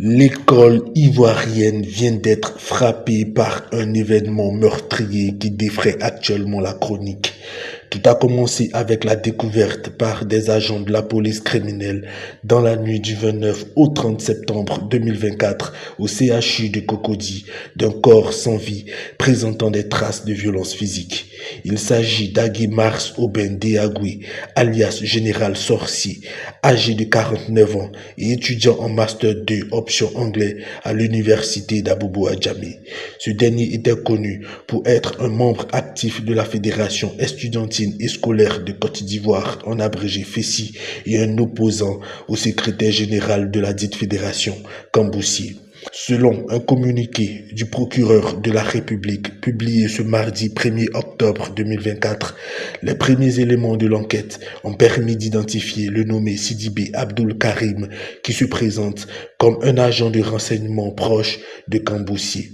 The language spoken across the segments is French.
L'école ivoirienne vient d'être frappée par un événement meurtrier qui défraie actuellement la chronique. Tout a commencé avec la découverte par des agents de la police criminelle dans la nuit du 29 au 30 septembre 2024 au CHU de Cocody d'un corps sans vie présentant des traces de violence physique. Il s'agit d'Agui Mars Oben Deagui, alias Général Sorcier, âgé de 49 ans et étudiant en Master 2 option anglais à l'université d'Abobo Adjamé. Ce dernier était connu pour être un membre actif de la Fédération estudiantine et scolaire de Côte d'Ivoire, en abrégé FESI, et un opposant au secrétaire général de la dite fédération, Camboussier. Selon un communiqué du procureur de la République publié ce mardi 1er octobre 2024, les premiers éléments de l'enquête ont permis d'identifier le nommé Sidibé Abdul Karim qui se présente comme un agent de renseignement proche de Camboussier.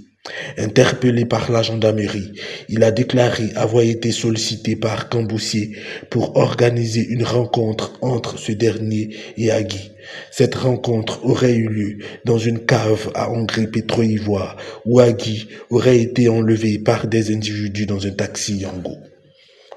Interpellé par la gendarmerie, il a déclaré avoir été sollicité par Camboussier pour organiser une rencontre entre ce dernier et Agui. Cette rencontre aurait eu lieu dans une cave à Hongrie Pétro-Ivoire où Agui aurait été enlevé par des individus dans un taxi Yango.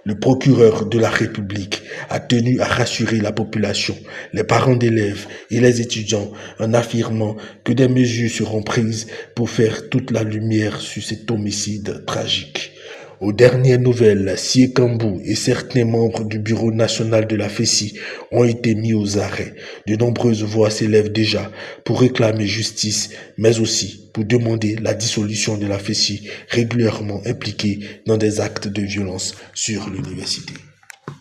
Le procureur de la République a tenu à rassurer la population, les parents d'élèves et les étudiants en affirmant que des mesures seront prises pour faire toute la lumière sur cet homicide tragique. Aux dernières nouvelles, Sié Kambou et certains membres du bureau national de la FESI ont été mis aux arrêts. De nombreuses voix s'élèvent déjà pour réclamer justice, mais aussi pour demander la dissolution de la FESI régulièrement impliquée dans des actes de violence sur l'université.